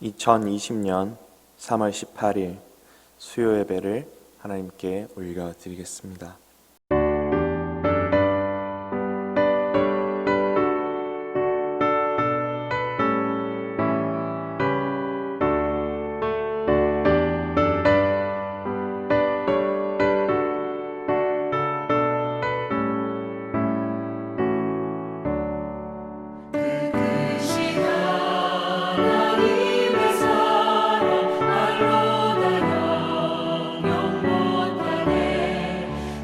2020년 3월 18일 수요 예배를 하나님께 올려드리겠습니다.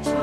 저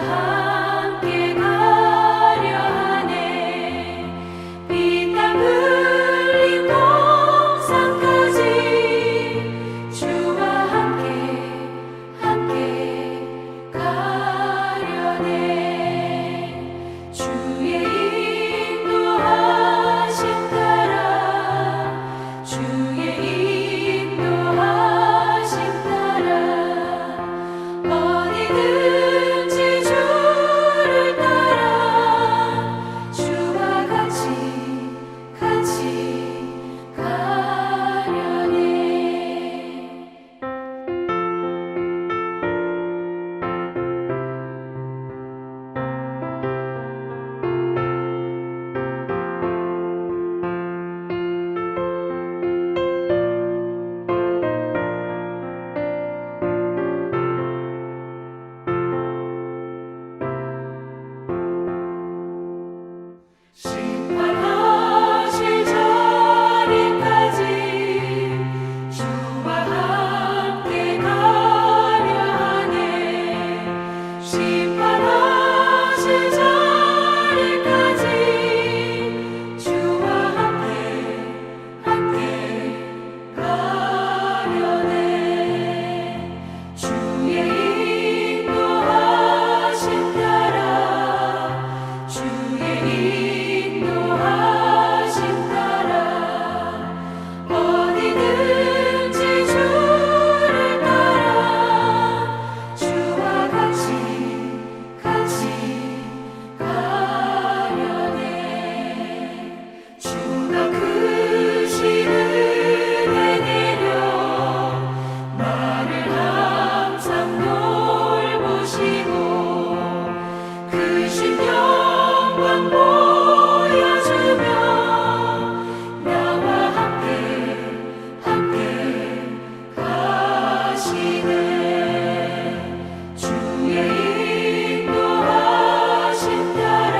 함께 가려 하네. 피땀 흘린 동산까지 주와 함께 가려네. 주의 인도하심 따라 주의 인도하심 따라 어디든지 주를 따라 주와 같이 가려네. 심판하실 자리까지 주와 함께 가려 하네. 심판하실 자리까지 주와 함께 가려네. 주의 인도하심 따라 주의 인도하심 따라 어디든지 주를 따라 주와 같이 가려네. 주가 크신 은혜 내려 나를 항상 돌보시고 크신 영광 보여주며 나와 함께 가시네. 주의 인도하심 따라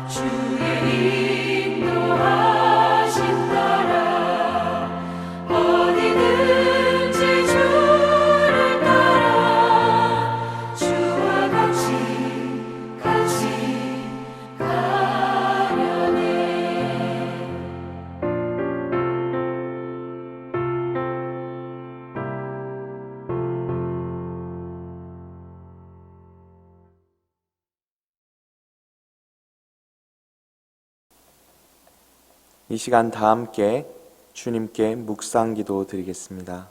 주의 인도하심 따라 어디든지 주를 따라 주와 같이 가려네. 이 시간 다 함께 주님께 묵상 기도 드리겠습니다.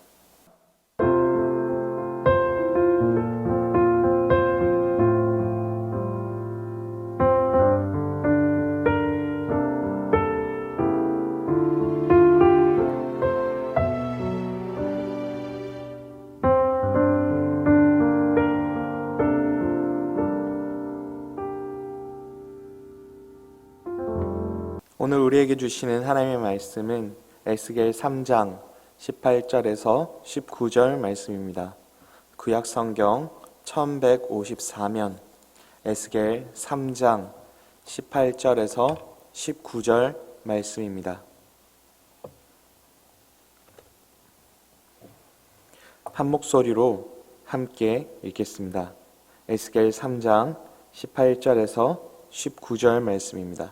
오늘 우리에게 주시는 하나님의 말씀은 에스겔 3장 18절에서 19절 말씀입니다. 구약 성경 1154면 에스겔 3장 18절에서 19절 말씀입니다. 한 목소리로 함께 읽겠습니다. 에스겔 3장 18절에서 19절 말씀입니다.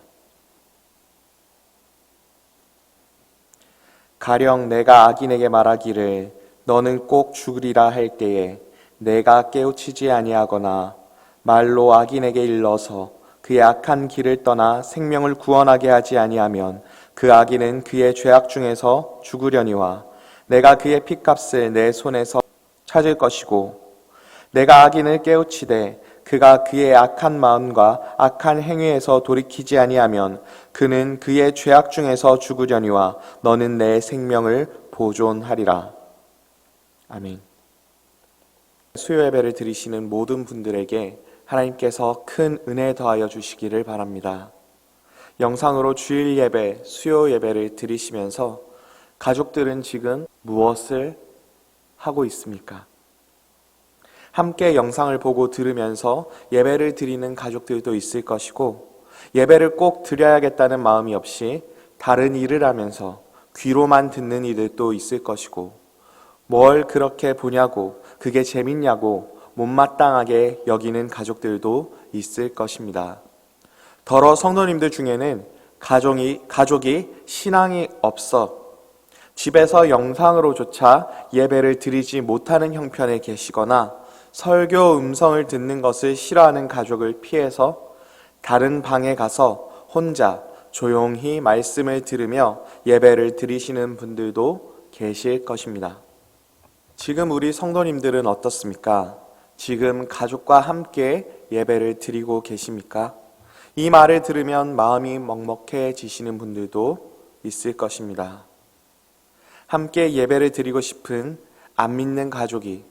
가령 내가 악인에게 말하기를 너는 꼭 죽으리라 할 때에 내가 깨우치지 아니하거나 말로 악인에게 일러서 그의 악한 길을 떠나 생명을 구원하게 하지 아니하면 그 악인은 그의 죄악 중에서 죽으려니와 내가 그의 핏값을 내 손에서 찾을 것이고 내가 악인을 깨우치되 그가 그의 악한 마음과 악한 행위에서 돌이키지 아니하면 그는 그의 죄악 중에서 죽으려니와 너는 내 생명을 보존하리라. 아멘. 수요 예배를 드리시는 모든 분들에게 하나님께서 큰 은혜 더하여 주시기를 바랍니다. 영상으로 주일 예배, 수요 예배를 드리시면서 가족들은 지금 무엇을 하고 있습니까? 함께 영상을 보고 들으면서 예배를 드리는 가족들도 있을 것이고 예배를 꼭 드려야겠다는 마음이 없이 다른 일을 하면서 귀로만 듣는 이들도 있을 것이고 뭘 그렇게 보냐고 그게 재밌냐고 못마땅하게 여기는 가족들도 있을 것입니다. 더러 성도님들 중에는 가족이 신앙이 없어 집에서 영상으로조차 예배를 드리지 못하는 형편에 계시거나 설교 음성을 듣는 것을 싫어하는 가족을 피해서 다른 방에 가서 혼자 조용히 말씀을 들으며 예배를 드리시는 분들도 계실 것입니다. 지금 우리 성도님들은 어떻습니까? 지금 가족과 함께 예배를 드리고 계십니까? 이 말을 들으면 마음이 먹먹해지시는 분들도 있을 것입니다. 함께 예배를 드리고 싶은 안 믿는 가족이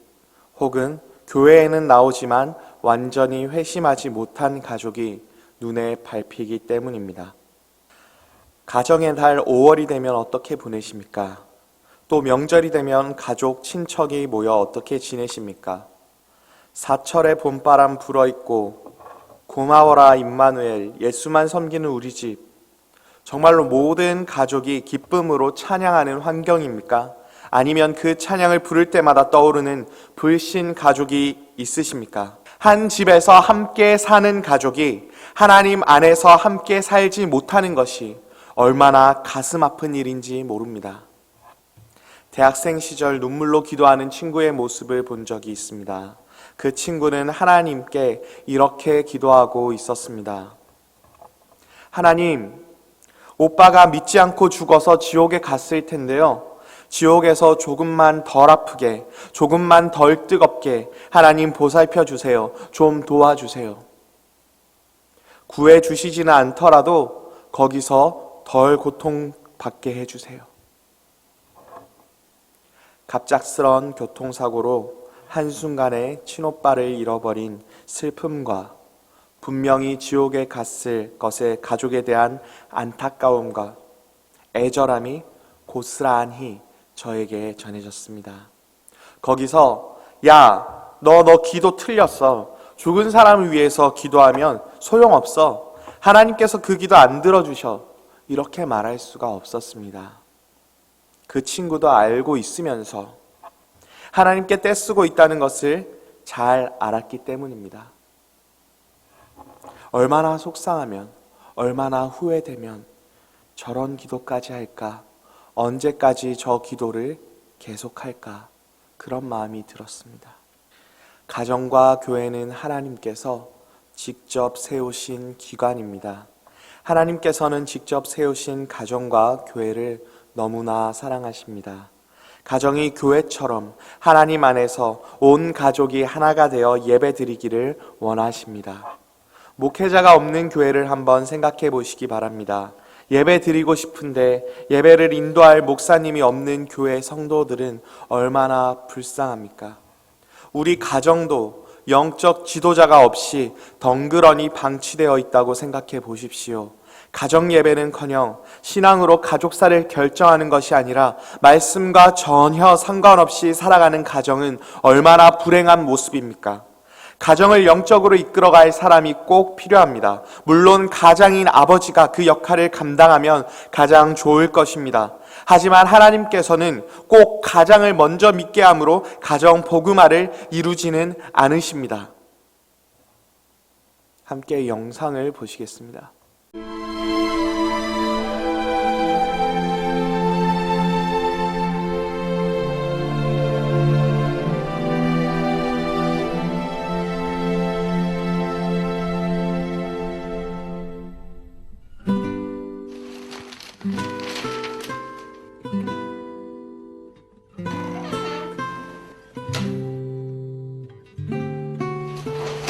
혹은 교회에는 나오지만 완전히 회심하지 못한 가족이 눈에 밟히기 때문입니다. 가정의 달 5월이 되면 어떻게 보내십니까? 또 명절이 되면 가족, 친척이 모여 어떻게 지내십니까? 사철에 봄바람 불어있고 고마워라 임마누엘, 예수만 섬기는 우리 집, 정말로 모든 가족이 기쁨으로 찬양하는 환경입니까? 아니면 그 찬양을 부를 때마다 떠오르는 불신 가족이 있으십니까? 한 집에서 함께 사는 가족이 하나님 안에서 함께 살지 못하는 것이 얼마나 가슴 아픈 일인지 모릅니다. 대학생 시절 눈물로 기도하는 친구의 모습을 본 적이 있습니다. 그 친구는 하나님께 이렇게 기도하고 있었습니다. 하나님, 오빠가 믿지 않고 죽어서 지옥에 갔을 텐데요. 지옥에서 조금만 덜 아프게, 조금만 덜 뜨겁게 하나님 보살펴 주세요. 좀 도와주세요. 구해 주시지는 않더라도 거기서 덜 고통받게 해주세요. 갑작스런 교통사고로 한순간에 친오빠를 잃어버린 슬픔과 분명히 지옥에 갔을 것의 가족에 대한 안타까움과 애절함이 고스란히 저에게 전해졌습니다. 거기서 야, 너 기도 틀렸어. 죽은 사람을 위해서 기도하면 소용없어. 하나님께서 그 기도 안 들어주셔. 이렇게 말할 수가 없었습니다. 그 친구도 알고 있으면서 하나님께 떼쓰고 있다는 것을 잘 알았기 때문입니다. 얼마나 속상하면, 얼마나 후회되면 저런 기도까지 할까? 언제까지 저 기도를 계속할까? 그런 마음이 들었습니다. 가정과 교회는 하나님께서 직접 세우신 기관입니다. 하나님께서는 직접 세우신 가정과 교회를 너무나 사랑하십니다. 가정이 교회처럼 하나님 안에서 온 가족이 하나가 되어 예배드리기를 원하십니다. 목회자가 없는 교회를 한번 생각해 보시기 바랍니다. 예배 드리고 싶은데 예배를 인도할 목사님이 없는 교회 성도들은 얼마나 불쌍합니까? 우리 가정도 영적 지도자가 없이 덩그러니 방치되어 있다고 생각해 보십시오. 가정 예배는커녕 신앙으로 가족사를 결정하는 것이 아니라 말씀과 전혀 상관없이 살아가는 가정은 얼마나 불행한 모습입니까? 가정을 영적으로 이끌어갈 사람이 꼭 필요합니다. 물론 가장인 아버지가 그 역할을 감당하면 가장 좋을 것입니다. 하지만 하나님께서는 꼭 가장을 먼저 믿게 함으로 가정 복음화를 이루지는 않으십니다. 함께 영상을 보시겠습니다.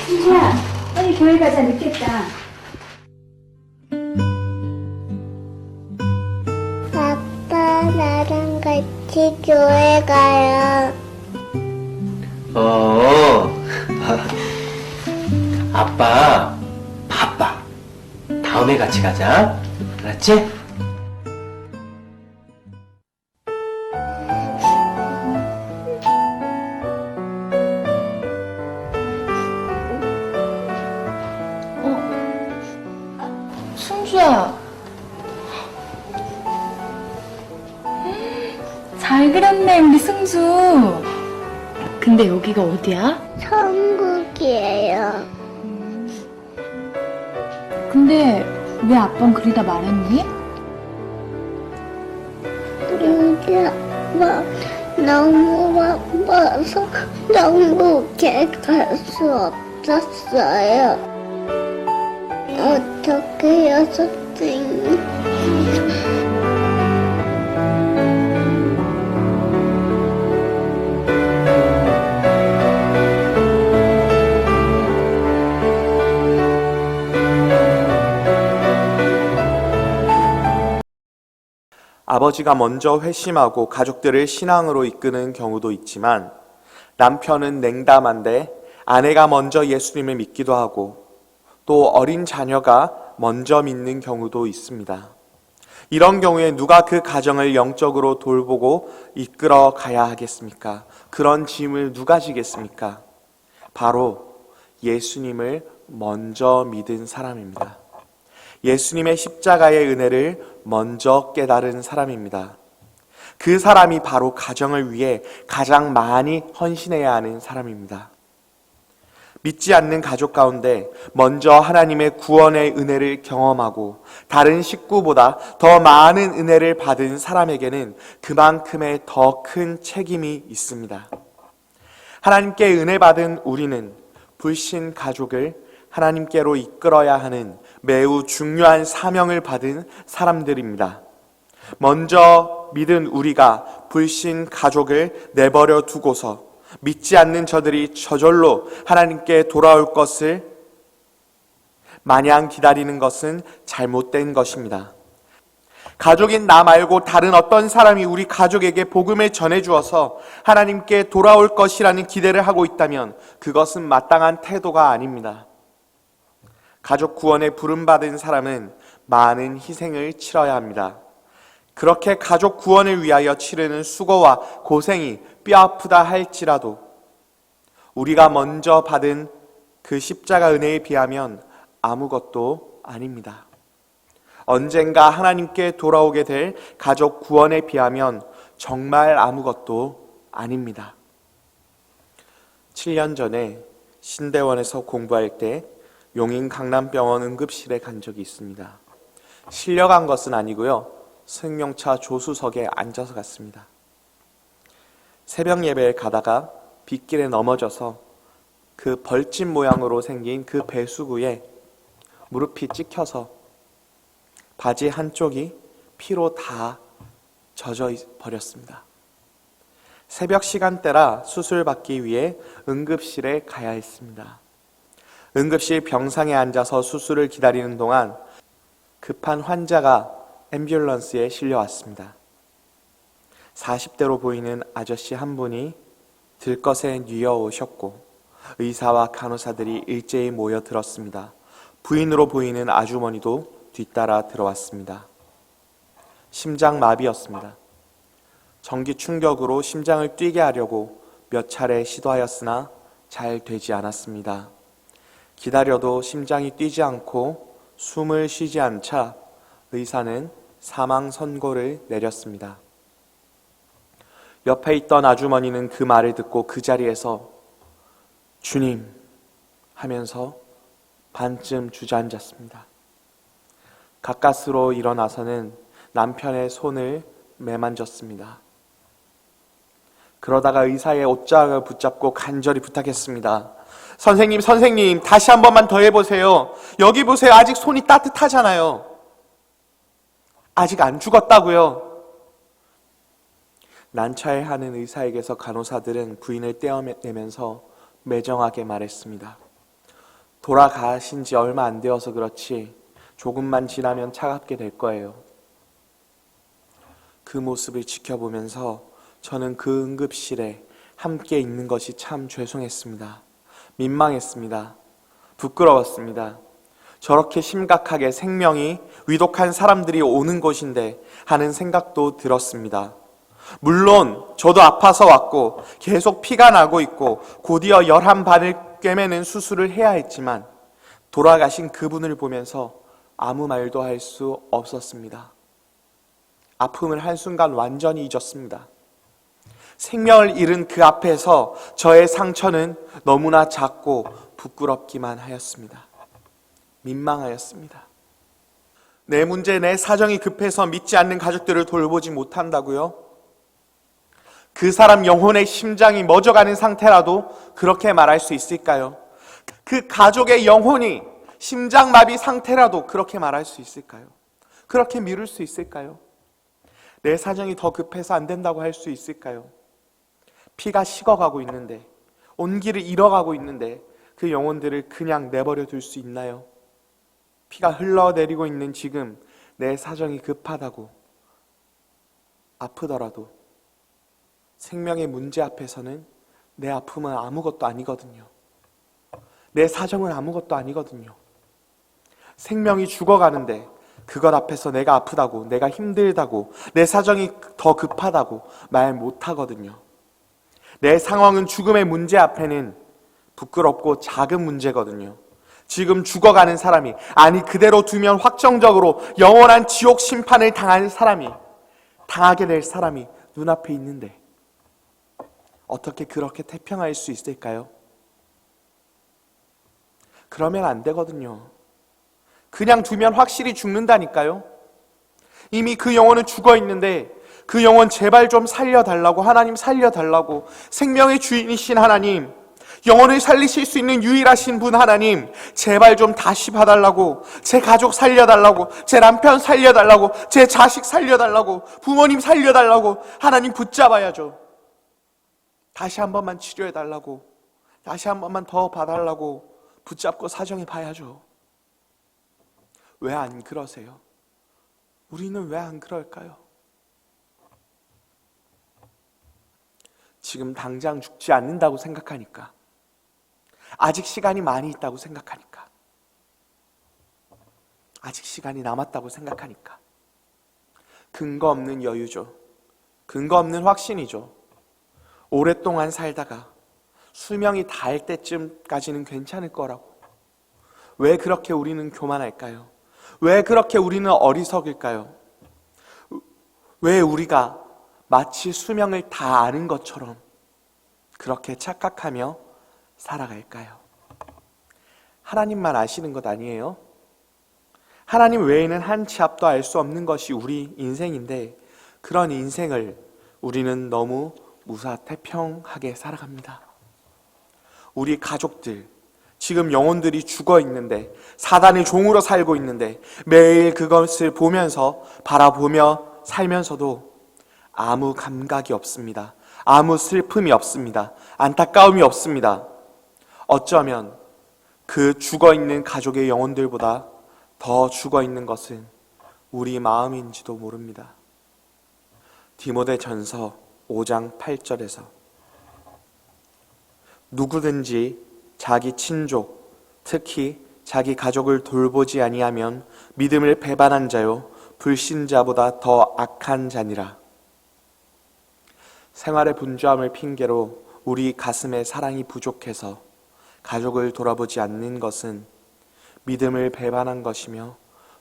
승주야, 빨리 교회 가자. 늦겠다. 아빠, 나랑 같이 교회 가요. 아빠 바빠. 다음에 같이 가자. 알았지? 승주야, 잘 그렸네 우리 승주. 근데 여기가 어디야? 천국이에요. 근데 왜 아빠는 그리다 말았니? 우리 아빠 너무 바빠서 천국에 갈 수 없었어요. 어떡해요, 선생님? 아버지가 먼저 회심하고 가족들을 신앙으로 이끄는 경우도 있지만 남편은 냉담한데 아내가 먼저 예수님을 믿기도 하고 또 어린 자녀가 먼저 믿는 경우도 있습니다. 이런 경우에 누가 그 가정을 영적으로 돌보고 이끌어 가야 하겠습니까? 그런 짐을 누가 지겠습니까? 바로 예수님을 먼저 믿은 사람입니다. 예수님의 십자가의 은혜를 먼저 깨달은 사람입니다. 그 사람이 바로 가정을 위해 가장 많이 헌신해야 하는 사람입니다. 믿지 않는 가족 가운데 먼저 하나님의 구원의 은혜를 경험하고 다른 식구보다 더 많은 은혜를 받은 사람에게는 그만큼의 더 큰 책임이 있습니다. 하나님께 은혜 받은 우리는 불신 가족을 하나님께로 이끌어야 하는 매우 중요한 사명을 받은 사람들입니다. 먼저 믿은 우리가 불신 가족을 내버려 두고서 믿지 않는 저들이 저절로 하나님께 돌아올 것을 마냥 기다리는 것은 잘못된 것입니다. 가족인 나 말고 다른 어떤 사람이 우리 가족에게 복음을 전해주어서 하나님께 돌아올 것이라는 기대를 하고 있다면 그것은 마땅한 태도가 아닙니다. 가족 구원에 부름받은 사람은 많은 희생을 치러야 합니다. 그렇게 가족 구원을 위하여 치르는 수고와 고생이 뼈아프다 할지라도 우리가 먼저 받은 그 십자가 은혜에 비하면 아무것도 아닙니다. 언젠가 하나님께 돌아오게 될 가족 구원에 비하면 정말 아무것도 아닙니다. 7년 전에 신대원에서 공부할 때 용인 강남병원 응급실에 간 적이 있습니다. 실려간 것은 아니고요. 승용차 조수석에 앉아서 갔습니다. 새벽 예배에 가다가 빗길에 넘어져서 그 벌집 모양으로 생긴 그 배수구에 무릎이 찍혀서 바지 한쪽이 피로 다 젖어 버렸습니다. 새벽 시간대라 수술받기 위해 응급실에 가야 했습니다. 응급실 병상에 앉아서 수술을 기다리는 동안 급한 환자가 앰뷸런스에 실려왔습니다. 40대로 보이는 아저씨 한 분이 들것에 뉘어오셨고 의사와 간호사들이 일제히 모여들었습니다. 부인으로 보이는 아주머니도 뒤따라 들어왔습니다. 심장마비였습니다. 전기 충격으로 심장을 뛰게 하려고 몇 차례 시도하였으나 잘 되지 않았습니다. 기다려도 심장이 뛰지 않고 숨을 쉬지 않자 의사는 사망 선고를 내렸습니다. 옆에 있던 아주머니는 그 말을 듣고 그 자리에서 주님 하면서 반쯤 주저앉았습니다. 가까스로 일어나서는 남편의 손을 매만졌습니다. 그러다가 의사의 옷자락을 붙잡고 간절히 부탁했습니다. 선생님, 다시 한 번만 더 해보세요. 여기 보세요. 아직 손이 따뜻하잖아요. 아직 안 죽었다고요. 난처해하는 의사에게서 간호사들은 부인을 떼어내면서 매정하게 말했습니다. 돌아가신 지 얼마 안 되어서 그렇지 조금만 지나면 차갑게 될 거예요. 그 모습을 지켜보면서 저는 그 응급실에 함께 있는 것이 참 죄송했습니다. 민망했습니다. 부끄러웠습니다. 저렇게 심각하게 생명이 위독한 사람들이 오는 곳인데 하는 생각도 들었습니다. 물론 저도 아파서 왔고 계속 피가 나고 있고 곧이어 열 한 반을 꿰매는 수술을 해야 했지만 돌아가신 그분을 보면서 아무 말도 할 수 없었습니다. 아픔을 한순간 완전히 잊었습니다. 생명을 잃은 그 앞에서 저의 상처는 너무나 작고 부끄럽기만 하였습니다. 민망하였습니다. 내 문제, 내 사정이 급해서 믿지 않는 가족들을 돌보지 못한다고요? 그 사람 영혼의 심장이 멎어가는 상태라도 그렇게 말할 수 있을까요? 그 가족의 영혼이 심장마비 상태라도 그렇게 말할 수 있을까요? 그렇게 미룰 수 있을까요? 내 사정이 더 급해서 안 된다고 할 수 있을까요? 피가 식어가고 있는데, 온기를 잃어가고 있는데 그 영혼들을 그냥 내버려 둘 수 있나요? 피가 흘러내리고 있는 지금 내 사정이 급하다고 아프더라도 생명의 문제 앞에서는 내 아픔은 아무것도 아니거든요. 내 사정은 아무것도 아니거든요. 생명이 죽어가는데 그것 앞에서 내가 아프다고, 내가 힘들다고, 내 사정이 더 급하다고 말 못하거든요. 내 상황은 죽음의 문제 앞에는 부끄럽고 작은 문제거든요. 지금 죽어가는 사람이, 아니 그대로 두면 확정적으로 영원한 지옥 심판을 당할 사람이, 당하게 될 사람이 눈앞에 있는데 어떻게 그렇게 태평할 수 있을까요? 그러면 안 되거든요. 그냥 두면 확실히 죽는다니까요. 이미 그 영혼은 죽어 있는데 그 영혼 제발 좀 살려달라고, 하나님 살려달라고, 생명의 주인이신 하나님, 영혼을 살리실 수 있는 유일하신 분 하나님, 제발 좀 다시 봐달라고, 제 가족 살려달라고, 제 남편 살려달라고, 제 자식 살려달라고, 부모님 살려달라고 하나님 붙잡아야죠. 다시 한 번만 치료해달라고, 다시 한 번만 더 봐달라고 붙잡고 사정해 봐야죠. 왜 안 그러세요? 우리는 왜 안 그럴까요? 지금 당장 죽지 않는다고 생각하니까, 아직 시간이 많이 있다고 생각하니까, 아직 시간이 남았다고 생각하니까 근거 없는 여유죠. 근거 없는 확신이죠. 오랫동안 살다가 수명이 닿을 때쯤까지는 괜찮을 거라고. 왜 그렇게 우리는 교만할까요? 왜 그렇게 우리는 어리석을까요? 왜 우리가 마치 수명을 다 아는 것처럼 그렇게 착각하며 살아갈까요? 하나님만 아시는 것 아니에요? 하나님 외에는 한 치 앞도 알 수 없는 것이 우리 인생인데, 그런 인생을 우리는 너무 무사태평하게 살아갑니다. 우리 가족들, 지금 영혼들이 죽어 있는데, 사단의 종으로 살고 있는데, 매일 그것을 보면서, 바라보며 살면서도 아무 감각이 없습니다. 아무 슬픔이 없습니다. 안타까움이 없습니다. 어쩌면 그 죽어 있는 가족의 영혼들보다 더 죽어 있는 것은 우리 마음인지도 모릅니다. 디모데전서 5장 8절에서 누구든지 자기 친족, 특히 자기 가족을 돌보지 아니하면 믿음을 배반한 자요 불신자보다 더 악한 자니라. 생활의 분주함을 핑계로 우리 가슴에 사랑이 부족해서 가족을 돌아보지 않는 것은 믿음을 배반한 것이며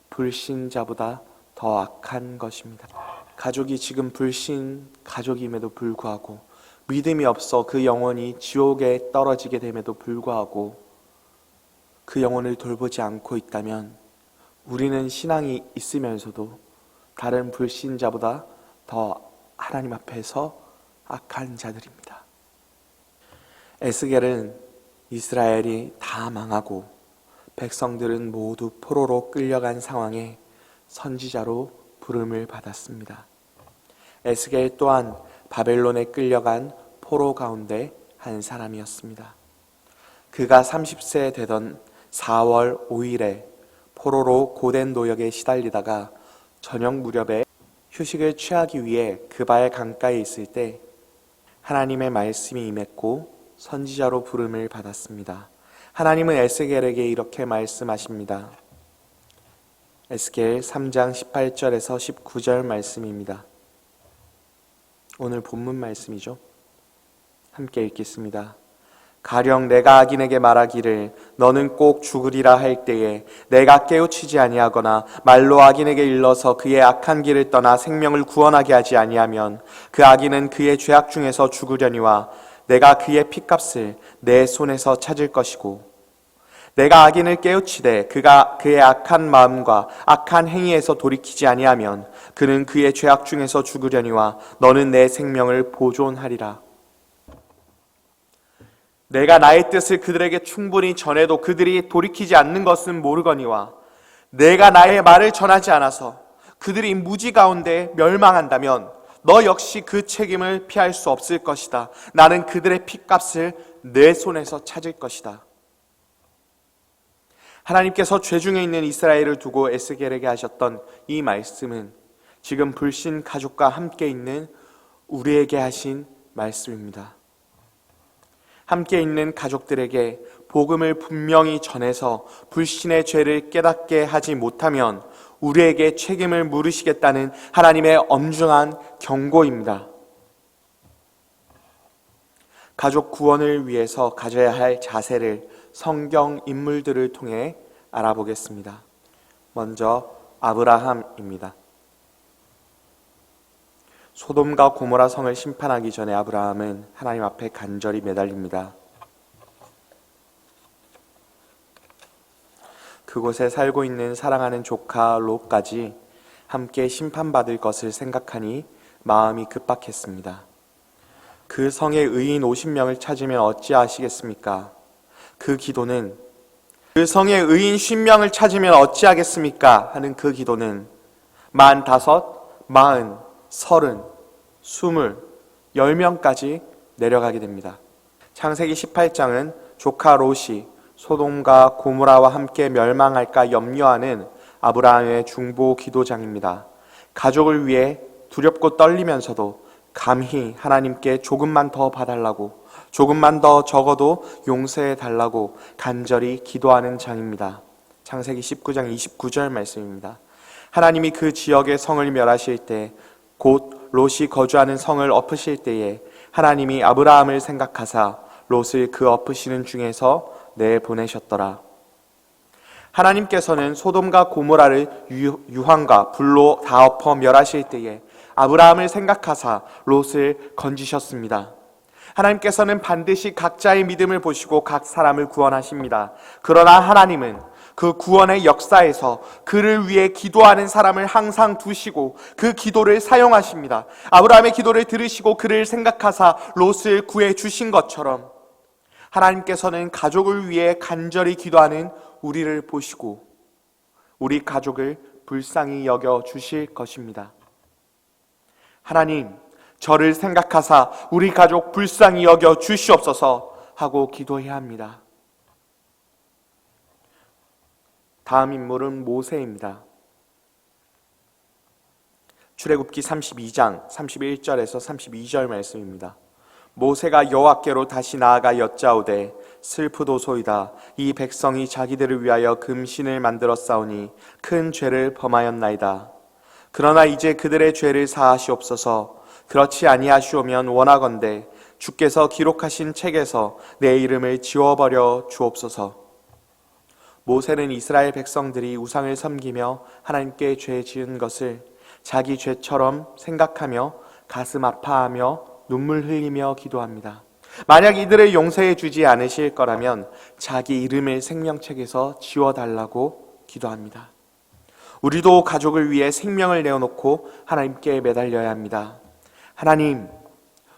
불신자보다 더 악한 것입니다. 가족이 지금 불신 가족임에도 불구하고, 믿음이 없어 그 영혼이 지옥에 떨어지게 됨에도 불구하고 그 영혼을 돌보지 않고 있다면 우리는 신앙이 있으면서도 다른 불신자보다 더 하나님 앞에서 악한 자들입니다. 에스겔은 이스라엘이 다 망하고 백성들은 모두 포로로 끌려간 상황에 선지자로 부름을 받았습니다. 에스겔 또한 바벨론에 끌려간 포로 가운데 한 사람이었습니다. 그가 30세 되던 4월 5일에 포로로 고된 노역에 시달리다가 저녁 무렵에 휴식을 취하기 위해 그바의 강가에 있을 때 하나님의 말씀이 임했고 선지자로 부름을 받았습니다. 하나님은 에스겔에게 이렇게 말씀하십니다. 에스겔 3장 18절에서 19절 말씀입니다. 오늘 본문 말씀이죠. 함께 읽겠습니다. 가령 내가 악인에게 말하기를 너는 꼭 죽으리라 할 때에 내가 깨우치지 아니하거나 말로 악인에게 일러서 그의 악한 길을 떠나 생명을 구원하게 하지 아니하면 그 악인은 그의 죄악 중에서 죽으려니와 내가 그의 핏값을 내 손에서 찾을 것이고 내가 악인을 깨우치되 그가 그의 악한 마음과 악한 행위에서 돌이키지 아니하면 그는 그의 죄악 중에서 죽으려니와 너는 내 생명을 보존하리라. 내가 나의 뜻을 그들에게 충분히 전해도 그들이 돌이키지 않는 것은 모르거니와 내가 나의 말을 전하지 않아서 그들이 무지 가운데 멸망한다면 너 역시 그 책임을 피할 수 없을 것이다. 나는 그들의 핏값을 내 손에서 찾을 것이다. 하나님께서 죄중에 있는 이스라엘을 두고 에스겔에게 하셨던 이 말씀은 지금 불신 가족과 함께 있는 우리에게 하신 말씀입니다. 함께 있는 가족들에게 복음을 분명히 전해서 불신의 죄를 깨닫게 하지 못하면 우리에게 책임을 물으시겠다는 하나님의 엄중한 경고입니다. 가족 구원을 위해서 가져야 할 자세를 성경 인물들을 통해 알아보겠습니다. 먼저 아브라함입니다. 소돔과 고모라 성을 심판하기 전에 아브라함은 하나님 앞에 간절히 매달립니다. 그곳에 살고 있는 사랑하는 조카 롯까지 함께 심판받을 것을 생각하니 마음이 급박했습니다. 그 성의 의인 50명을 찾으면 어찌하시겠습니까? 그 성의 의인 50명을 찾으면 어찌하겠습니까? 하는 그 기도는 45, 40, 30, 20, 10명까지 내려가게 됩니다. 창세기 18장은 조카 롯이 소돔과 고모라와 함께 멸망할까 염려하는 아브라함의 중보 기도장입니다. 가족을 위해 두렵고 떨리면서도 감히 하나님께 조금만 더 봐달라고, 조금만 더 적어도 용서해 달라고 간절히 기도하는 장입니다. 창세기 19장 29절 말씀입니다. 하나님이 그 지역의 성을 멸하실 때, 곧 롯이 거주하는 성을 엎으실 때에 하나님이 아브라함을 생각하사 롯을 그 엎으시는 중에서 내보내셨더라. 하나님께서는 소돔과 고모라를 유황과 불로 다 엎어 멸하실 때에 아브라함을 생각하사 롯을 건지셨습니다. 하나님께서는 반드시 각자의 믿음을 보시고 각 사람을 구원하십니다. 그러나 하나님은 그 구원의 역사에서 그를 위해 기도하는 사람을 항상 두시고 그 기도를 사용하십니다. 아브라함의 기도를 들으시고 그를 생각하사 롯을 구해 주신 것처럼 하나님께서는 가족을 위해 간절히 기도하는 우리를 보시고 우리 가족을 불쌍히 여겨 주실 것입니다. 하나님, 저를 생각하사 우리 가족 불쌍히 여겨 주시옵소서 하고 기도해야 합니다. 다음 인물은 모세입니다. 출애굽기 32장 31절에서 32절 말씀입니다. 모세가 여호와께로 다시 나아가 여짜오되 슬프도소이다. 이 백성이 자기들을 위하여 금신을 만들어 싸우니 큰 죄를 범하였나이다. 그러나 이제 그들의 죄를 사하시옵소서. 그렇지 아니하시오면 원하건대 주께서 기록하신 책에서 내 이름을 지워버려 주옵소서. 모세는 이스라엘 백성들이 우상을 섬기며 하나님께 죄 지은 것을 자기 죄처럼 생각하며 가슴 아파하며 눈물 흘리며 기도합니다. 만약 이들을 용서해 주지 않으실 거라면 자기 이름을 생명책에서 지워달라고 기도합니다. 우리도 가족을 위해 생명을 내어놓고 하나님께 매달려야 합니다. 하나님,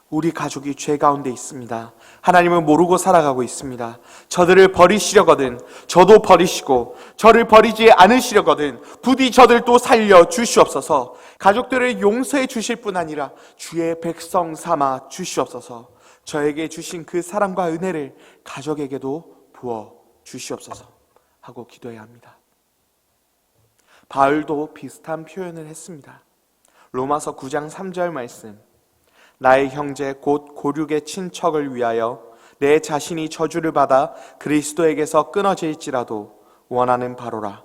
우리 가족이 죄 가운데 있습니다. 하나님을 모르고 살아가고 있습니다. 저들을 버리시려거든 저도 버리시고 저를 버리지 않으시려거든 부디 저들도 살려 주시옵소서. 가족들을 용서해 주실 뿐 아니라 주의 백성 삼아 주시옵소서. 저에게 주신 그 사랑과 은혜를 가족에게도 부어 주시옵소서 하고 기도해야 합니다. 바울도 비슷한 표현을 했습니다. 로마서 9장 3절 말씀, 나의 형제 곧 고륙의 친척을 위하여 내 자신이 저주를 받아 그리스도에게서 끊어질지라도 원하는 바로라.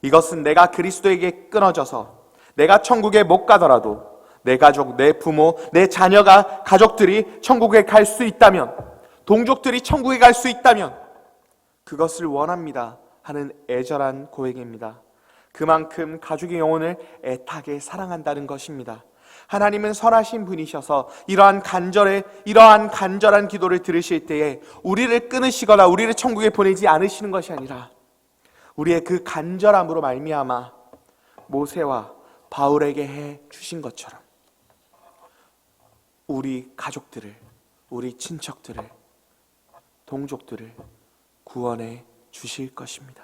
이것은 내가 그리스도에게 끊어져서 내가 천국에 못 가더라도 내 가족, 내 부모, 내 자녀가 가족들이 천국에 갈 수 있다면 동족들이 천국에 갈 수 있다면 그것을 원합니다 하는 애절한 고백입니다. 그만큼 가족의 영혼을 애타게 사랑한다는 것입니다. 하나님은 선하신 분이셔서 이러한 간절한 기도를 들으실 때에 우리를 끊으시거나 우리를 천국에 보내지 않으시는 것이 아니라 우리의 그 간절함으로 말미암아 모세와 바울에게 해 주신 것처럼 우리 가족들을, 우리 친척들을, 동족들을 구원해 주실 것입니다.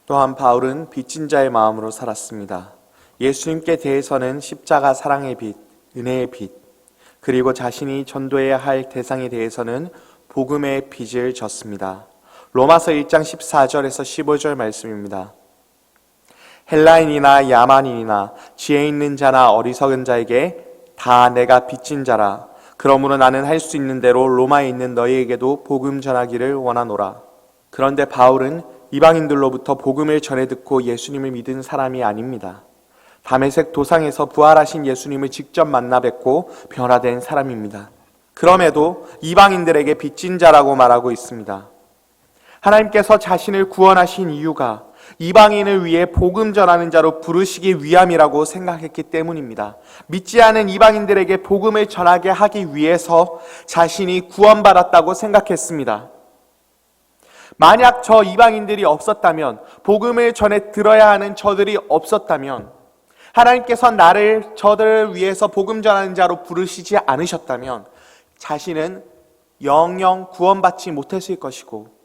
또한 바울은 빚진 자의 마음으로 살았습니다. 예수님께 대해서는 십자가 사랑의 빚, 은혜의 빚, 그리고 자신이 전도해야 할 대상에 대해서는 복음의 빚을 졌습니다. 로마서 1장 14절에서 15절 말씀입니다. 헬라인이나 야만인이나 지혜 있는 자나 어리석은 자에게 다 내가 빚진 자라. 그러므로 나는 할 수 있는 대로 로마에 있는 너희에게도 복음 전하기를 원하노라. 그런데 바울은 이방인들로부터 복음을 전해 듣고 예수님을 믿은 사람이 아닙니다. 다메섹 도상에서 부활하신 예수님을 직접 만나 뵙고 변화된 사람입니다. 그럼에도 이방인들에게 빚진 자라고 말하고 있습니다. 하나님께서 자신을 구원하신 이유가 이방인을 위해 복음 전하는 자로 부르시기 위함이라고 생각했기 때문입니다. 믿지 않은 이방인들에게 복음을 전하게 하기 위해서 자신이 구원받았다고 생각했습니다. 만약 저 이방인들이 없었다면, 복음을 전해 들어야 하는 저들이 없었다면, 하나님께서 나를 저들을 위해서 복음 전하는 자로 부르시지 않으셨다면 자신은 영영 구원받지 못했을 것이고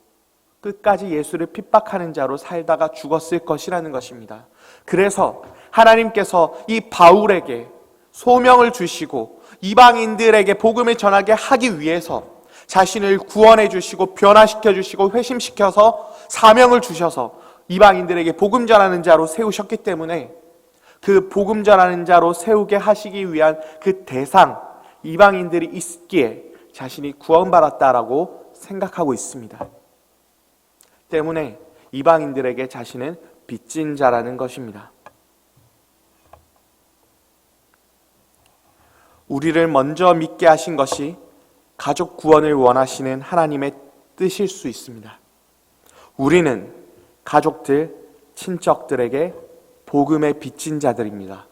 끝까지 예수를 핍박하는 자로 살다가 죽었을 것이라는 것입니다. 그래서 하나님께서 이 바울에게 소명을 주시고 이방인들에게 복음을 전하게 하기 위해서 자신을 구원해 주시고 변화시켜 주시고 회심시켜서 사명을 주셔서 이방인들에게 복음 전하는 자로 세우셨기 때문에 그 복음 전하는 자로 세우게 하시기 위한 그 대상, 이방인들이 있기에 자신이 구원받았다라고 생각하고 있습니다. 때문에 이방인들에게 자신은 빚진 자라는 것입니다. 우리를 먼저 믿게 하신 것이 가족 구원을 원하시는 하나님의 뜻일 수 있습니다. 우리는 가족들, 친척들에게 복음의 빚진 자들입니다.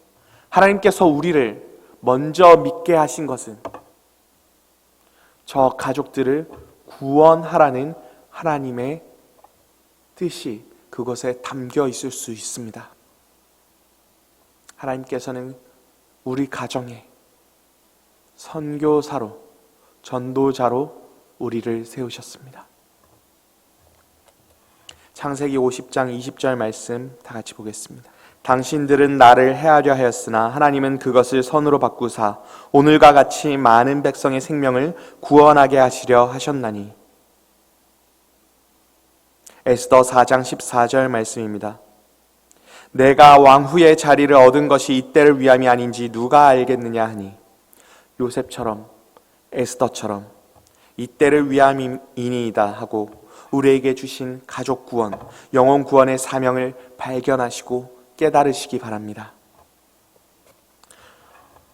하나님께서 우리를 먼저 믿게 하신 것은 저 가족들을 구원하라는 하나님의 뜻이 그것에 담겨 있을 수 있습니다. 하나님께서는 우리 가정에 선교사로, 전도자로 우리를 세우셨습니다. 창세기 50장 20절 말씀 다 같이 보겠습니다. 당신들은 나를 해하려 하였으나 하나님은 그것을 선으로 바꾸사 오늘과 같이 많은 백성의 생명을 구원하게 하시려 하셨나니. 에스더 4장 14절 말씀입니다. 내가 왕후의 자리를 얻은 것이 이때를 위함이 아닌지 누가 알겠느냐 하니 요셉처럼 에스더처럼 이때를 위함이니이다 하고 우리에게 주신 가족 구원, 영혼 구원의 사명을 발견하시고 깨달으시기 바랍니다.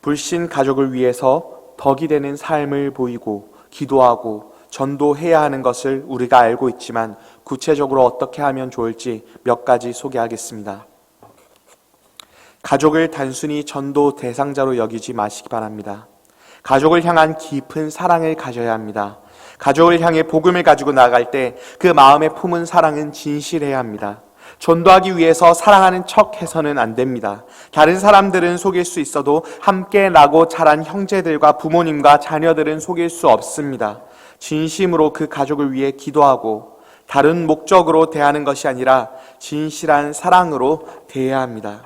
불신 가족을 위해서 덕이 되는 삶을 보이고 기도하고 전도해야 하는 것을 우리가 알고 있지만 구체적으로 어떻게 하면 좋을지 몇 가지 소개하겠습니다. 가족을 단순히 전도 대상자로 여기지 마시기 바랍니다. 가족을 향한 깊은 사랑을 가져야 합니다. 가족을 향해 복음을 가지고 나아갈 때 그 마음에 품은 사랑은 진실해야 합니다. 전도하기 위해서 사랑하는 척 해서는 안 됩니다. 다른 사람들은 속일 수 있어도 함께 나고 자란 형제들과 부모님과 자녀들은 속일 수 없습니다. 진심으로 그 가족을 위해 기도하고 다른 목적으로 대하는 것이 아니라 진실한 사랑으로 대해야 합니다.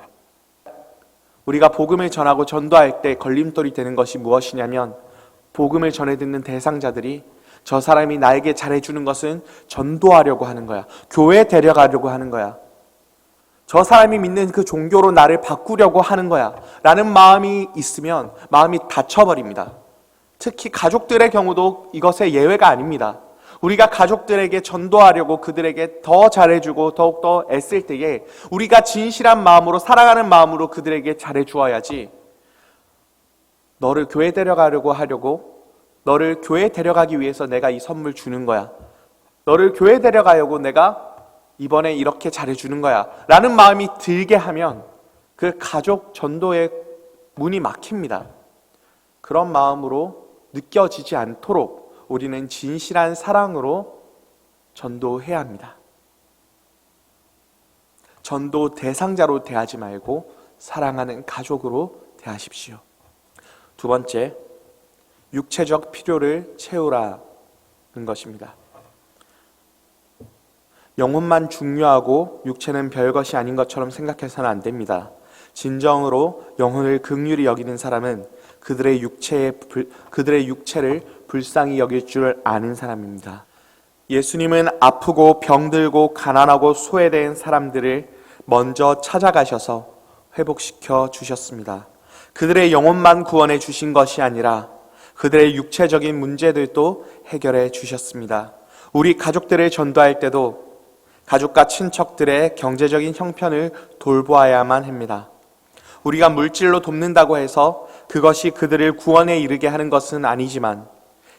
우리가 복음을 전하고 전도할 때 걸림돌이 되는 것이 무엇이냐면 복음을 전해 듣는 대상자들이 저 사람이 나에게 잘해주는 것은 전도하려고 하는 거야. 교회에 데려가려고 하는 거야. 저 사람이 믿는 그 종교로 나를 바꾸려고 하는 거야. 라는 마음이 있으면 마음이 닫혀버립니다. 특히 가족들의 경우도 이것의 예외가 아닙니다. 우리가 가족들에게 전도하려고 그들에게 더 잘해주고 더욱더 애쓸 때에 우리가 진실한 마음으로 사랑하는 마음으로 그들에게 잘해주어야지 너를 교회 데려가려고 하려고 너를 교회에 데려가기 위해서 내가 이 선물 주는 거야. 너를 교회에 데려가려고 내가 이번에 이렇게 잘해주는 거야 라는 마음이 들게 하면 그 가족 전도의 문이 막힙니다. 그런 마음으로 느껴지지 않도록 우리는 진실한 사랑으로 전도해야 합니다. 전도 대상자로 대하지 말고 사랑하는 가족으로 대하십시오. 두 번째, 육체적 필요를 채우라는 것입니다. 영혼만 중요하고 육체는 별것이 아닌 것처럼 생각해서는 안 됩니다. 진정으로 영혼을 긍휼히 여기는 사람은 그들의 육체를 불쌍히 여길 줄 아는 사람입니다. 예수님은 아프고 병들고 가난하고 소외된 사람들을 먼저 찾아가셔서 회복시켜 주셨습니다. 그들의 영혼만 구원해 주신 것이 아니라 그들의 육체적인 문제들도 해결해 주셨습니다. 우리 가족들을 전도할 때도 가족과 친척들의 경제적인 형편을 돌보아야만 합니다. 우리가 물질로 돕는다고 해서 그것이 그들을 구원에 이르게 하는 것은 아니지만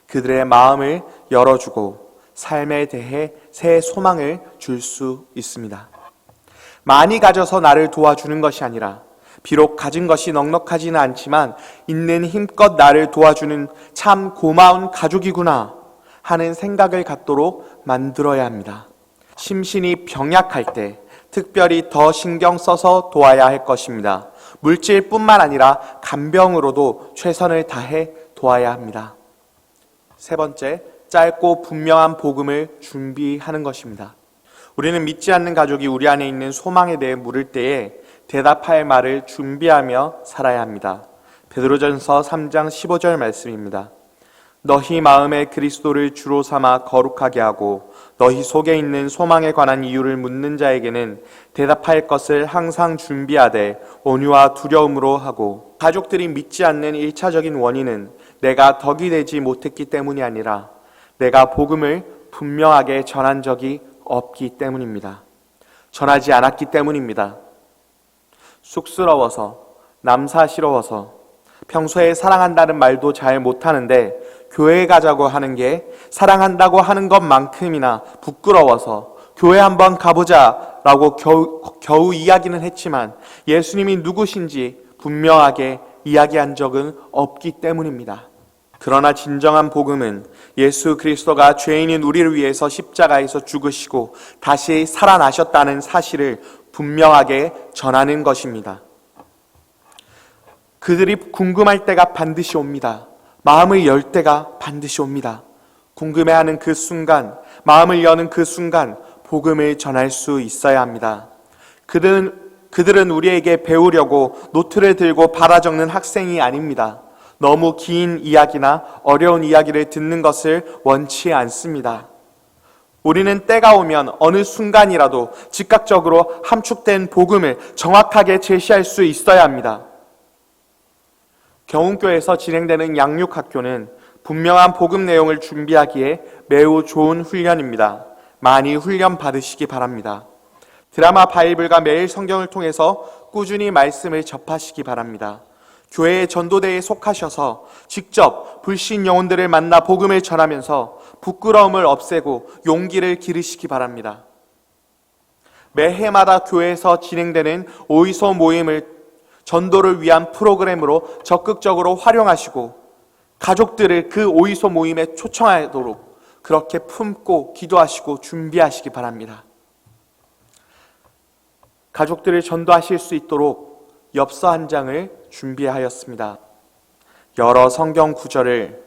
그들의 마음을 열어주고 삶에 대해 새 소망을 줄 수 있습니다. 많이 가져서 나를 도와주는 것이 아니라 비록 가진 것이 넉넉하지는 않지만 있는 힘껏 나를 도와주는 참 고마운 가족이구나 하는 생각을 갖도록 만들어야 합니다. 심신이 병약할 때 특별히 더 신경 써서 도와야 할 것입니다. 물질뿐만 아니라 간병으로도 최선을 다해 도와야 합니다. 세 번째, 짧고 분명한 복음을 준비하는 것입니다. 우리는 믿지 않는 가족이 우리 안에 있는 소망에 대해 물을 때에 대답할 말을 준비하며 살아야 합니다. 베드로전서 3장 15절 말씀입니다. 너희 마음에 그리스도를 주로 삼아 거룩하게 하고 너희 속에 있는 소망에 관한 이유를 묻는 자에게는 대답할 것을 항상 준비하되 온유와 두려움으로 하고. 가족들이 믿지 않는 1차적인 원인은 내가 덕이 되지 못했기 때문이 아니라 내가 복음을 분명하게 전한 적이 없기 때문입니다. 전하지 않았기 때문입니다. 쑥스러워서, 남사스러워서, 평소에 사랑한다는 말도 잘 못하는데 교회에 가자고 하는 게 사랑한다고 하는 것만큼이나 부끄러워서 교회 한번 가보자 라고 겨우 이야기는 했지만 예수님이 누구신지 분명하게 이야기한 적은 없기 때문입니다. 그러나 진정한 복음은 예수 그리스도가 죄인인 우리를 위해서 십자가에서 죽으시고 다시 살아나셨다는 사실을 분명하게 전하는 것입니다. 그들이 궁금할 때가 반드시 옵니다. 마음을 열 때가 반드시 옵니다. 궁금해하는 그 순간, 마음을 여는 그 순간 복음을 전할 수 있어야 합니다. 그들은 우리에게 배우려고 노트를 들고 받아 적는 학생이 아닙니다. 너무 긴 이야기나 어려운 이야기를 듣는 것을 원치 않습니다. 우리는 때가 오면 어느 순간이라도 즉각적으로 함축된 복음을 정확하게 제시할 수 있어야 합니다. 경운교에서 진행되는 양육학교는 분명한 복음 내용을 준비하기에 매우 좋은 훈련입니다. 많이 훈련 받으시기 바랍니다. 드라마 바이블과 매일 성경을 통해서 꾸준히 말씀을 접하시기 바랍니다. 교회의 전도대에 속하셔서 직접 불신 영혼들을 만나 복음을 전하면서 부끄러움을 없애고 용기를 기르시기 바랍니다. 매해마다 교회에서 진행되는 오이소 모임을 전도를 위한 프로그램으로 적극적으로 활용하시고 가족들을 그 오이소 모임에 초청하도록 그렇게 품고 기도하시고 준비하시기 바랍니다. 가족들을 전도하실 수 있도록 엽서 한 장을 준비하였습니다. 여러 성경 구절을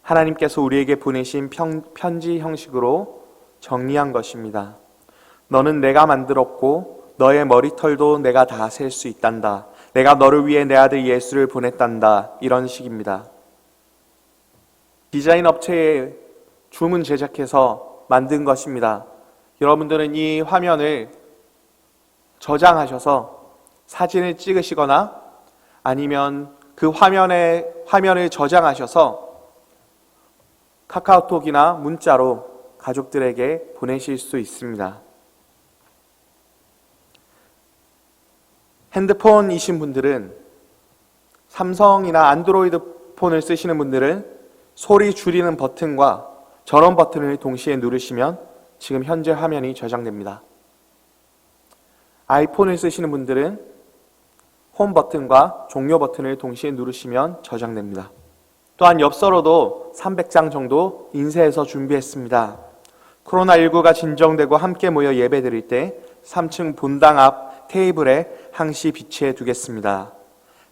하나님께서 우리에게 보내신 편지 형식으로 정리한 것입니다. 너는 내가 만들었고 너의 머리털도 내가 다 셀 수 있단다. 내가 너를 위해 내 아들 예수를 보냈단다. 이런 식입니다. 디자인 업체에 주문 제작해서 만든 것입니다. 여러분들은 이 화면을 저장하셔서 사진을 찍으시거나 아니면 그 화면을 저장하셔서 카카오톡이나 문자로 가족들에게 보내실 수 있습니다. 핸드폰이신 분들은 삼성이나 안드로이드 폰을 쓰시는 분들은 소리 줄이는 버튼과 전원 버튼을 동시에 누르시면 지금 현재 화면이 저장됩니다. 아이폰을 쓰시는 분들은 홈 버튼과 종료 버튼을 동시에 누르시면 저장됩니다. 또한 엽서로도 300장 정도 인쇄해서 준비했습니다. 코로나19가 진정되고 함께 모여 예배 드릴 때 3층 본당 앞 테이블에 항시 비치해 두겠습니다.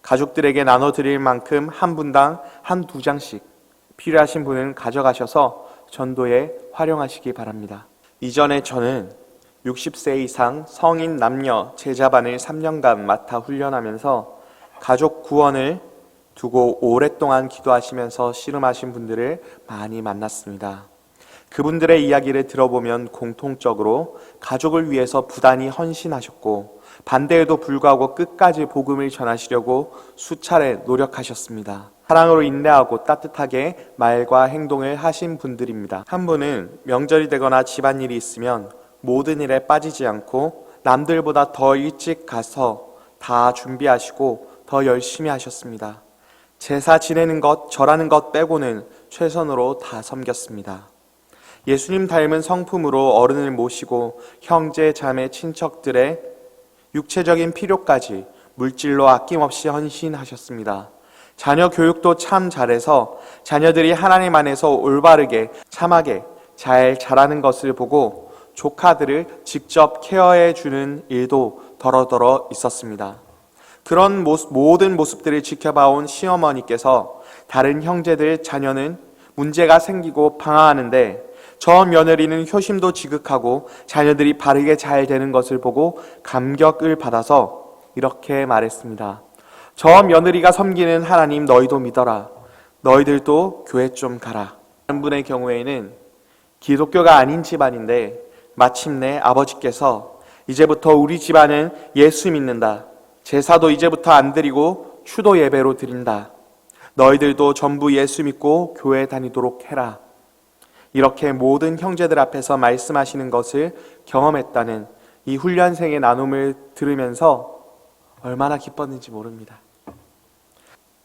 가족들에게 나눠드릴 만큼 한 분당 한두 장씩 필요하신 분은 가져가셔서 전도에 활용하시기 바랍니다. 이전에 저는 60세 이상 성인 남녀 제자반을 3년간 맡아 훈련하면서 가족 구원을 두고 오랫동안 기도하시면서 씨름하신 분들을 많이 만났습니다. 그분들의 이야기를 들어보면 공통적으로 가족을 위해서 부단히 헌신하셨고 반대에도 불구하고 끝까지 복음을 전하시려고 수차례 노력하셨습니다. 사랑으로 인내하고 따뜻하게 말과 행동을 하신 분들입니다. 한 분은 명절이 되거나 집안일이 있으면 모든 일에 빠지지 않고 남들보다 더 일찍 가서 다 준비하시고 더 열심히 하셨습니다. 제사 지내는 것, 절하는 것 빼고는 최선으로 다 섬겼습니다. 예수님 닮은 성품으로 어른을 모시고 형제, 자매, 친척들의 육체적인 필요까지 물질로 아낌없이 헌신하셨습니다. 자녀 교육도 참 잘해서 자녀들이 하나님 안에서 올바르게 참하게 잘 자라는 것을 보고 조카들을 직접 케어해 주는 일도 더러더러 있었습니다. 그런 모든 모습들을 지켜봐온 시어머니께서 다른 형제들 자녀는 문제가 생기고 방황하는데 저 며느리는 효심도 지극하고 자녀들이 바르게 잘 되는 것을 보고 감격을 받아서 이렇게 말했습니다. 저 며느리가 섬기는 하나님 너희도 믿어라. 너희들도 교회 좀 가라. 다른 분의 경우에는 기독교가 아닌 집안인데 마침내 아버지께서 이제부터 우리 집안은 예수 믿는다. 제사도 이제부터 안 드리고 추도 예배로 드린다. 너희들도 전부 예수 믿고 교회 다니도록 해라. 이렇게 모든 형제들 앞에서 말씀하시는 것을 경험했다는 이 훈련생의 나눔을 들으면서 얼마나 기뻤는지 모릅니다.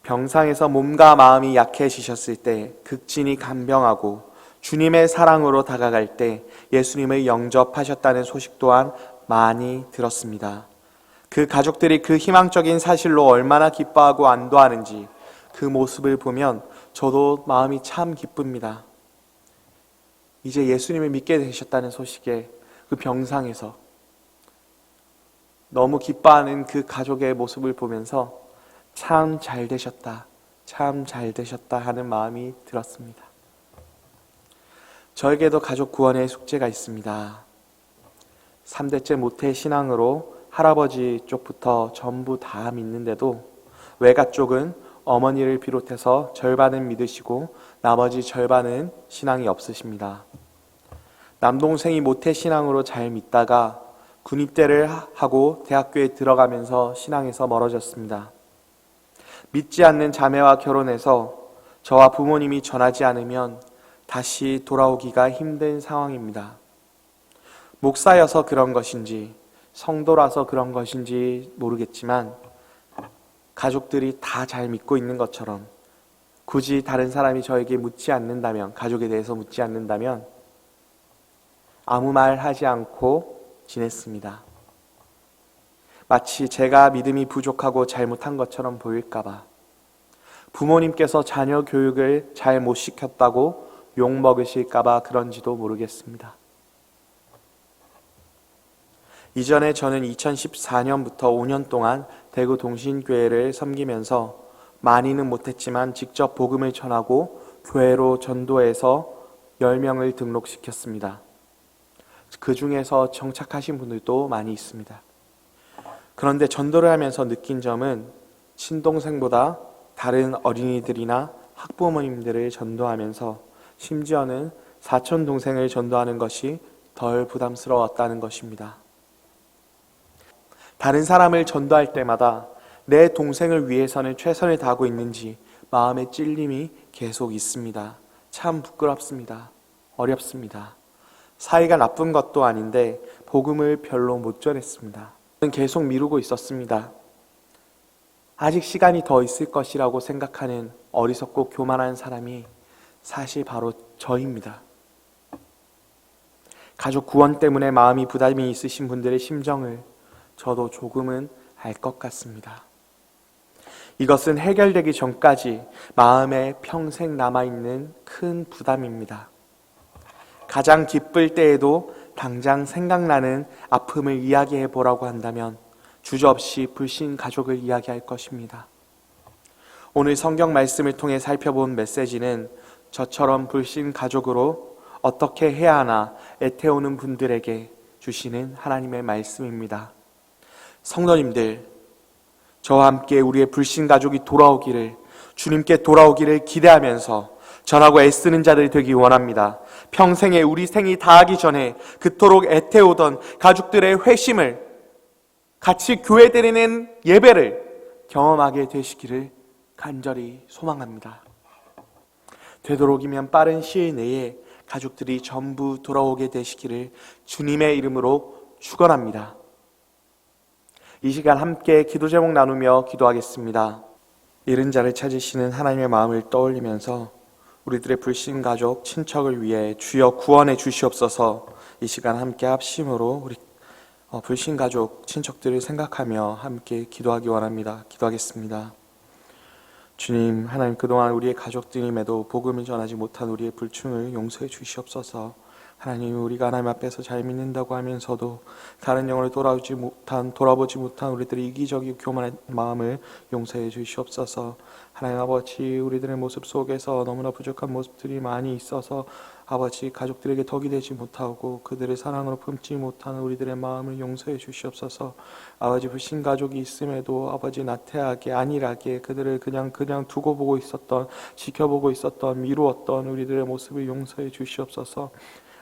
병상에서 몸과 마음이 약해지셨을 때 극진히 간병하고 주님의 사랑으로 다가갈 때 예수님을 영접하셨다는 소식 또한 많이 들었습니다. 그 가족들이 그 희망적인 사실로 얼마나 기뻐하고 안도하는지 그 모습을 보면 저도 마음이 참 기쁩니다. 이제 예수님을 믿게 되셨다는 소식에 그 병상에서 너무 기뻐하는 그 가족의 모습을 보면서 참 잘 되셨다, 참 잘 되셨다 하는 마음이 들었습니다. 저에게도 가족 구원의 숙제가 있습니다. 3대째 모태 신앙으로 할아버지 쪽부터 전부 다 믿는데도 외가 쪽은 어머니를 비롯해서 절반은 믿으시고 나머지 절반은 신앙이 없으십니다. 남동생이 모태 신앙으로 잘 믿다가 군입대를 하고 대학교에 들어가면서 신앙에서 멀어졌습니다. 믿지 않는 자매와 결혼해서 저와 부모님이 전하지 않으면 다시 돌아오기가 힘든 상황입니다. 목사여서 그런 것인지 성도라서 그런 것인지 모르겠지만 가족들이 다 잘 믿고 있는 것처럼 굳이 다른 사람이 저에게 묻지 않는다면, 가족에 대해서 묻지 않는다면 아무 말 하지 않고 지냈습니다. 마치 제가 믿음이 부족하고 잘못한 것처럼 보일까봐, 부모님께서 자녀 교육을 잘 못 시켰다고 욕먹으실까봐 그런지도 모르겠습니다. 이전에 저는 2014년부터 5년 동안 대구 동신교회를 섬기면서 많이는 못했지만 직접 복음을 전하고 교회로 전도해서 10명을 등록시켰습니다. 그 중에서 정착하신 분들도 많이 있습니다. 그런데 전도를 하면서 느낀 점은 친동생보다 다른 어린이들이나 학부모님들을 전도하면서 심지어는 사촌 동생을 전도하는 것이 덜 부담스러웠다는 것입니다. 다른 사람을 전도할 때마다 내 동생을 위해서는 최선을 다하고 있는지 마음의 찔림이 계속 있습니다. 참 부끄럽습니다. 어렵습니다. 사이가 나쁜 것도 아닌데 복음을 별로 못 전했습니다. 저는 계속 미루고 있었습니다. 아직 시간이 더 있을 것이라고 생각하는 어리석고 교만한 사람이 사실 바로 저입니다. 가족 구원 때문에 마음이 부담이 있으신 분들의 심정을 저도 조금은 알 것 같습니다. 이것은 해결되기 전까지 마음에 평생 남아있는 큰 부담입니다. 가장 기쁠 때에도 당장 생각나는 아픔을 이야기해 보라고 한다면 주저없이 불신 가족을 이야기할 것입니다. 오늘 성경 말씀을 통해 살펴본 메시지는 저처럼 불신 가족으로 어떻게 해야 하나 애태우는 분들에게 주시는 하나님의 말씀입니다. 성도님들, 저와 함께 우리의 불신 가족이 돌아오기를, 주님께 돌아오기를 기대하면서 전하고 애쓰는 자들이 되기 원합니다. 평생에 우리 생이 다하기 전에 그토록 애태우던 가족들의 회심을, 같이 교회 드리는 예배를 경험하게 되시기를 간절히 소망합니다. 되도록이면 빠른 시일 내에 가족들이 전부 돌아오게 되시기를 주님의 이름으로 축원합니다. 이 시간 함께 기도 제목 나누며 기도하겠습니다. 잃은 자를 찾으시는 하나님의 마음을 떠올리면서 우리들의 불신 가족, 친척을 위해 주여 구원해 주시옵소서. 이 시간 함께 합심으로 우리 불신 가족, 친척들을 생각하며 함께 기도하기 원합니다. 기도하겠습니다. 주님, 하나님, 그동안 우리의 가족들임에도 복음을 전하지 못한 우리의 불충을 용서해 주시옵소서. 하나님, 우리가 하나님 앞에서 잘 믿는다고 하면서도 다른 영혼을 돌아보지 못한 우리들의 이기적이고 교만한 마음을 용서해 주시옵소서. 하나님 아버지, 우리들의 모습 속에서 너무나 부족한 모습들이 많이 있어서 아버지, 가족들에게 덕이 되지 못하고 그들의 사랑으로 품지 못하는 우리들의 마음을 용서해 주시옵소서. 아버지, 불신 가족이 있음에도 아버지, 나태하게 안일하게 그들을 그냥 두고 보고 있었던, 지켜보고 있었던, 미루었던 우리들의 모습을 용서해 주시옵소서.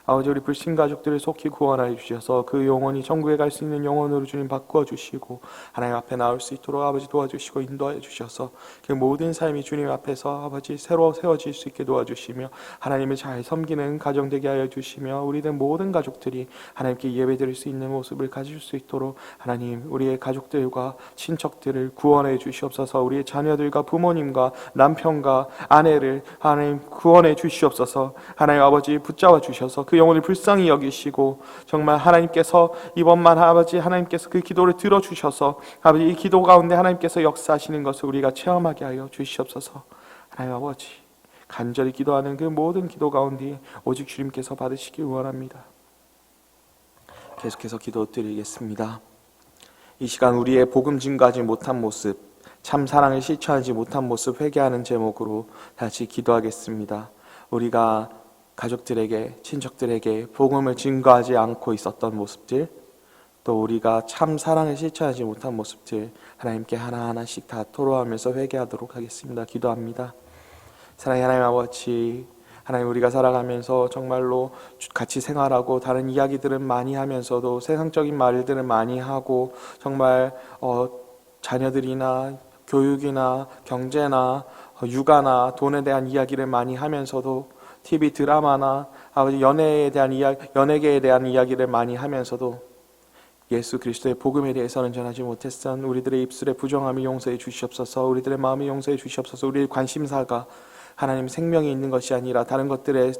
아버지, 우리 불신 가족들을 속히 구원하여 주셔서 그 영혼이 천국에 갈 수 있는 영혼으로 주님 바꾸어 주시고 하나님 앞에 나올 수 있도록 아버지 도와주시고 인도하여 주셔서 그 모든 삶이 주님 앞에서 아버지 새로 세워질 수 있게 도와주시며 하나님을 잘 섬기는 가정 되게 하여 주시며 우리들 모든 가족들이 하나님께 예배드릴 수 있는 모습을 가질 수 있도록 하나님, 우리의 가족들과 친척들을 구원해 주시옵소서. 우리의 자녀들과 부모님과 남편과 아내를 하나님 구원해 주시옵소서. 하나님 아버지 붙잡아 주셔서 그 영혼을 불쌍히 여기시고 정말 하나님께서 이번만 아버지 하나님께서 그 기도를 들어주셔서 아버지 이 기도 가운데 하나님께서 역사하시는 것을 우리가 체험하게 하여 주시옵소서. 하나님 아버지, 간절히 기도하는 그 모든 기도 가운데 오직 주님께서 받으시길 원합니다. 계속해서 기도드리겠습니다. 이 시간 우리의 복음 증거하지 못한 모습, 참 사랑을 실천하지 못한 모습 회개하는 제목으로 다시 기도하겠습니다. 우리가 가족들에게, 친척들에게 복음을 증거하지 않고 있었던 모습들, 또 우리가 참 사랑을 실천하지 못한 모습들 하나님께 하나하나씩 다 토로하면서 회개하도록 하겠습니다. 기도합니다. 사랑의 하나님 아버지, 하나님, 우리가 살아가면서 정말로 같이 생활하고 다른 이야기들은 많이 하면서도 세상적인 말들은 많이 하고 정말 자녀들이나 교육이나 경제나 육아나 돈에 대한 이야기를 많이 하면서도 TV 드라마나 아버지 연애에 대한 연예계에 대한 이야기를 많이 하면서도 예수 그리스도의 복음에 대해서는 전하지 못했던 우리들의 입술의 부정함을 용서해 주시옵소서. 우리들의 마음을 용서해 주시옵소서. 우리의 관심사가 하나님 생명이 있는 것이 아니라 다른 것들에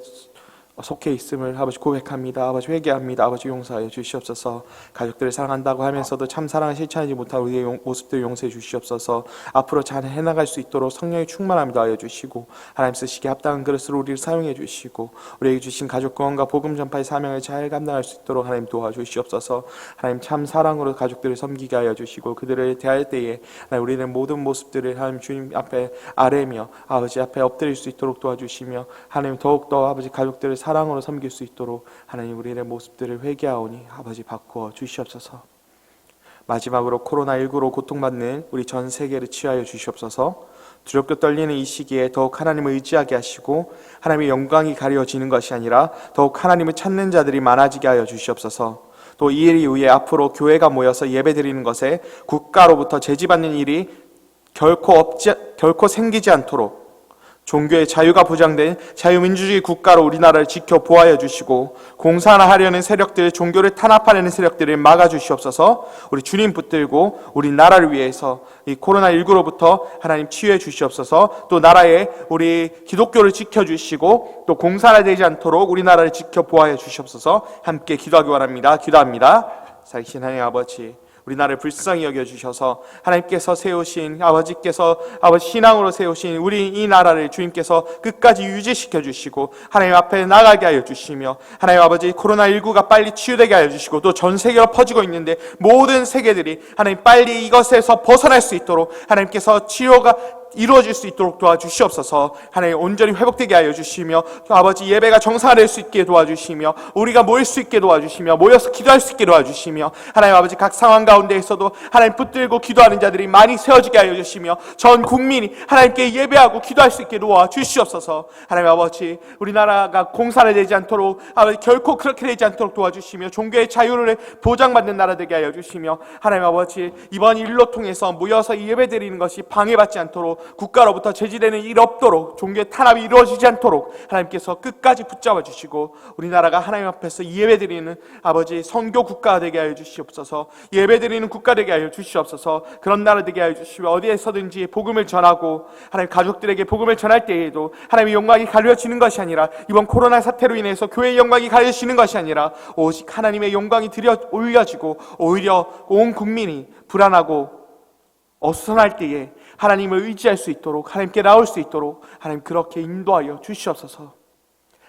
속해 있음을 아버지 고백합니다. 아버지 회개합니다. 아버지 용서하여 주시옵소서. 가족들을 사랑한다고 하면서도 참 사랑을 실천하지 못한 우리의 모습들 용서해 주시옵소서. 앞으로 잘 해나갈 수 있도록 성령의 충만함을 더하여 주시고 하나님 쓰시기에 합당한 그릇으로 우리를 사용해 주시고 우리에게 주신 가족 구원과 복음 전파의 사명을 잘 감당할 수 있도록 하나님 도와주시옵소서. 하나님 참 사랑으로 가족들을 섬기게 하여 주시고 그들을 대할 때에 하나님 우리는 모든 모습들을 하나님 주님 앞에 아뢰며 아버지 앞에 엎드릴 수 있도록 도와주시며 하나님 더욱더 아버지 가족들을 사랑으로 섬길 수 있도록 하나님 우리의 모습들을 회개하오니 아버지 바꾸어 주시옵소서. 마지막으로 코로나19로 고통받는 우리 전 세계를 치유하여 주시옵소서. 두렵고 떨리는 이 시기에 더욱 하나님을 의지하게 하시고 하나님의 영광이 가려지는 것이 아니라 더욱 하나님을 찾는 자들이 많아지게 하여 주시옵소서. 또 이 일 이후에 앞으로 교회가 모여서 예배드리는 것에 국가로부터 제지받는 일이 결코 생기지 않도록 종교의 자유가 보장된 자유민주주의 국가로 우리나라를 지켜 보호하여 주시고 공산화 하려는 세력들, 종교를 탄압하려는 세력들을 막아 주시옵소서. 우리 주님 붙들고 우리 나라를 위해서 이 코로나19로부터 하나님 치유해 주시옵소서. 또 나라에 우리 기독교를 지켜 주시고 또 공산화되지 않도록 우리나라를 지켜 보호하여 주시옵소서. 함께 기도하기 원합니다. 기도합니다. 살아계신 하나님 아버지, 우리나라를 불쌍히 여겨주셔서 하나님께서 세우신 아버지께서 아버지 신앙으로 세우신 우리 이 나라를 주님께서 끝까지 유지시켜 주시고 하나님 앞에 나가게 하여 주시며 하나님 아버지 코로나19가 빨리 치유되게 하여 주시고 또 전 세계로 퍼지고 있는데 모든 세계들이 하나님 빨리 이것에서 벗어날 수 있도록 하나님께서 치유가 이루어질 수 있도록 도와주시옵소서. 하나님 온전히 회복되게 하여 주시며 아버지 예배가 정상화될 수 있게 도와주시며 우리가 모일 수 있게 도와주시며 모여서 기도할 수 있게 도와주시며 하나님 아버지 각 상황 가운데에서도 하나님 붙들고 기도하는 자들이 많이 세워지게 하여 주시며 전 국민이 하나님께 예배하고 기도할 수 있게 도와주시옵소서. 하나님 아버지 우리나라가 공산화되지 않도록 아버지 결코 그렇게 되지 않도록 도와주시며 종교의 자유를 보장받는 나라 되게 하여 주시며 하나님 아버지 이번 일로 통해서 모여서 예배 드리는 것이 방해받지 않도록 국가로부터 제지되는 일 없도록 종교의 탄압이 이루어지지 않도록 하나님께서 끝까지 붙잡아 주시고 우리나라가 하나님 앞에서 예배드리는 아버지 선교 국가 되게 하여 주시옵소서. 예배드리는 국가 되게 하여 주시옵소서. 그런 나라 되게 하여 주시고 어디에서든지 복음을 전하고 하나님 가족들에게 복음을 전할 때에도 하나님의 영광이 가려지는 것이 아니라 이번 코로나 사태로 인해서 교회의 영광이 가려지는 것이 아니라 오직 하나님의 영광이 올려지고 오히려 온 국민이 불안하고 어수선할 때에 하나님을 의지할 수 있도록 하나님께 나올 수 있도록 하나님 그렇게 인도하여 주시옵소서.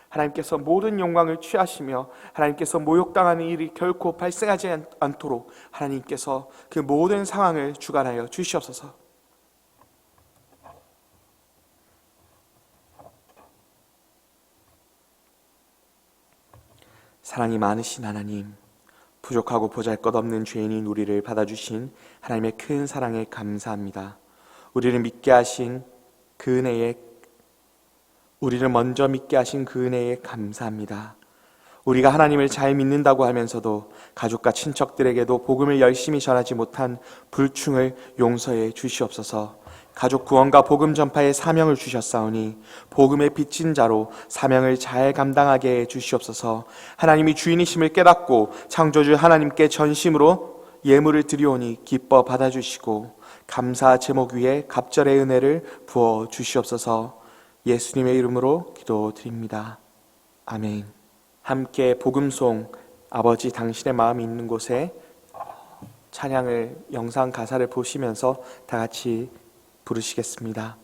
하나님께서 모든 영광을 취하시며 하나님께서 모욕당하는 일이 결코 발생하지 않도록 하나님께서 그 모든 상황을 주관하여 주시옵소서. 사랑이 많으신 하나님, 부족하고 보잘것없는 죄인인 우리를 받아주신 하나님의 큰 사랑에 감사합니다. 우리를 먼저 믿게 하신 그 은혜에 감사합니다. 우리가 하나님을 잘 믿는다고 하면서도 가족과 친척들에게도 복음을 열심히 전하지 못한 불충을 용서해 주시옵소서. 가족 구원과 복음 전파의 사명을 주셨사오니 복음의 빚진 자로 사명을 잘 감당하게 해 주시옵소서. 하나님이 주인이심을 깨닫고 창조주 하나님께 전심으로 예물을 드리오니 기뻐 받아주시고 감사 제목 위에 갑절의 은혜를 부어 주시옵소서. 예수님의 이름으로 기도드립니다. 아멘. 함께 복음송 아버지 당신의 마음이 있는 곳에 찬양을 영상 가사를 보시면서 다 같이 부르시겠습니다.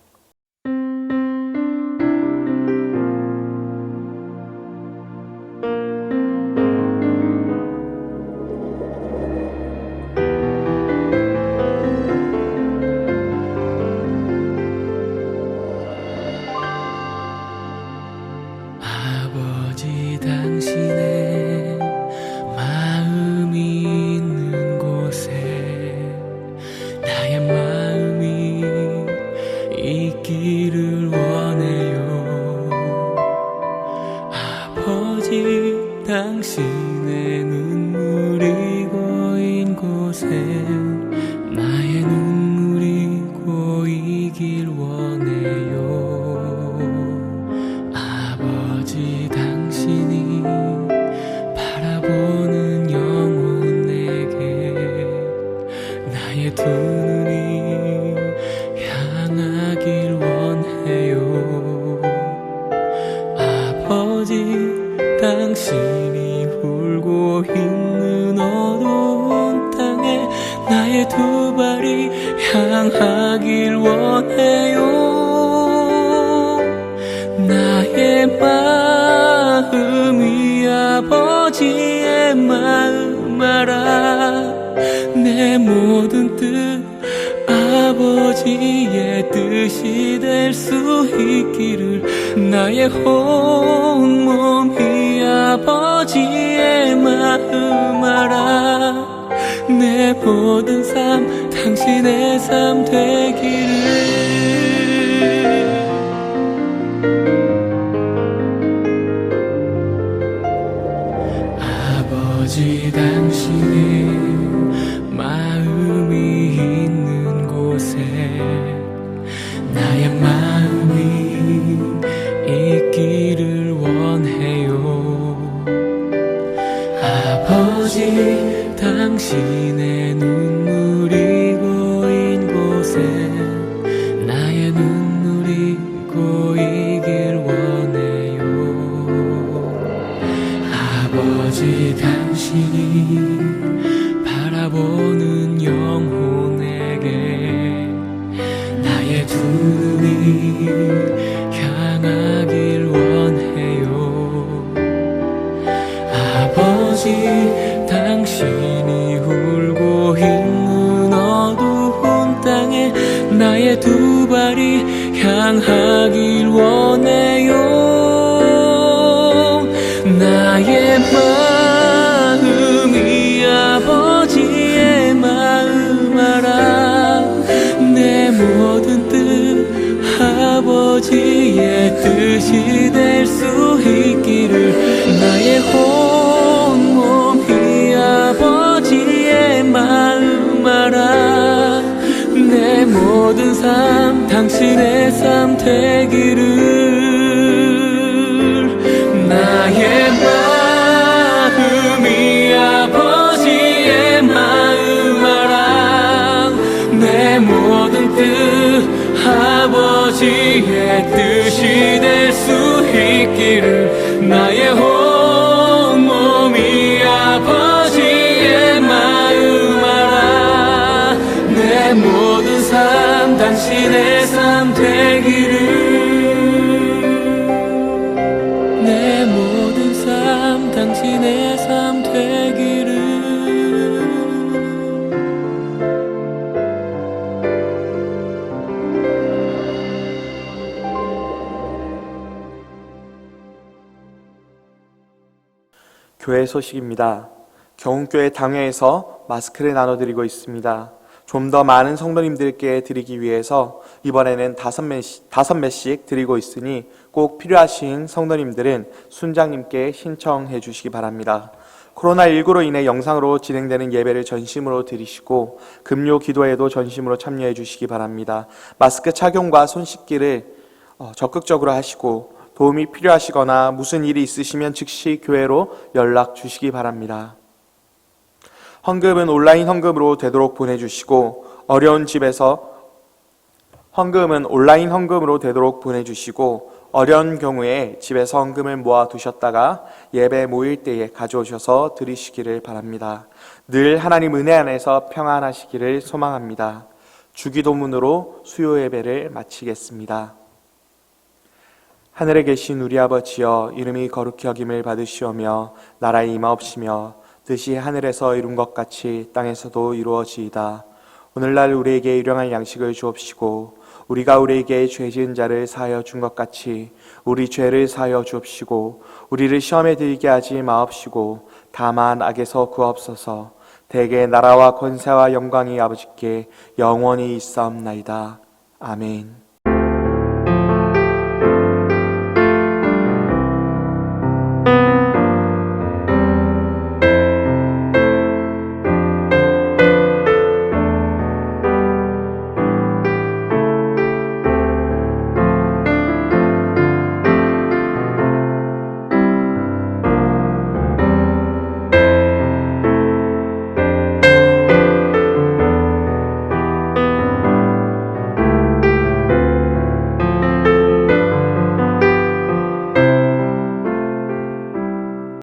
아버지 당신의 마음이 있는 곳에 나의 마음이 있기를 원해요. 아버지 당신의 눈물이 고인 곳에 나의 눈물이 고이길 원해요. 아버지 당신이 바라보는 영혼 내게 나의 두 눈이 향하길 원해요. 아버지 당신이 울고 있는 어두운 땅에 나의 두 발이 향하길 원해요. 나의 마음이 아버지의 마음 알아. 내 모든 뜻 아버지의 뜻이 될 수 있기를 나의 온몸이 아버지의 마음 알아. 내 모든 삶 당신의 삶 되기를. 아버지 당신의 마음이 있는 곳에 나의 마음이 사랑하길 원해요. 나의 마음이 아버지의 마음 알아. 내 모든 뜻 아버지의 뜻이 될 수 있기를. 나의 온몸이 아버지의 마음 알아. 내 모든 삶 당신의 삶 되기를. 나의 마음이 아버지의 마음 알아. 내 모든 뜻 아버지의 뜻이 될 수 있기를. 나의 온몸이 아버지의 마음 알아. 내 모든 삶 당신의 삶 되기를. 내 모든 삶 당신의 삶 되기를. 교회 소식입니다. 경운교회 당회에서 마스크를 나눠드리고 있습니다. 좀 더 많은 성도님들께 드리기 위해서 이번에는 5매씩 드리고 있으니 꼭 필요하신 성도님들은 순장님께 신청해 주시기 바랍니다. 코로나19로 인해 영상으로 진행되는 예배를 전심으로 드리시고 금요 기도에도 전심으로 참여해 주시기 바랍니다. 마스크 착용과 손 씻기를 적극적으로 하시고 도움이 필요하시거나 무슨 일이 있으시면 즉시 교회로 연락 주시기 바랍니다. 헌금은 온라인 헌금으로 되도록 보내주시고 어려운 경우에 집에서 헌금을 모아두셨다가 예배 모일 때에 가져오셔서 드리시기를 바랍니다. 늘 하나님 은혜 안에서 평안하시기를 소망합니다. 주기도문으로 수요 예배를 마치겠습니다. 하늘에 계신 우리 아버지여, 이름이 거룩히 여김을 받으시오며 나라의 임하옵시며 뜻이 하늘에서 이룬 것 같이 땅에서도 이루어지이다. 오늘날 우리에게 일용할 양식을 주옵시고 우리가 우리에게 죄 지은 자를 사하여 준 것 같이 우리 죄를 사하여 주옵시고 우리를 시험에 들게 하지 마옵시고 다만 악에서 구하옵소서. 대개 나라와 권세와 영광이 아버지께 영원히 있사옵나이다. 아멘.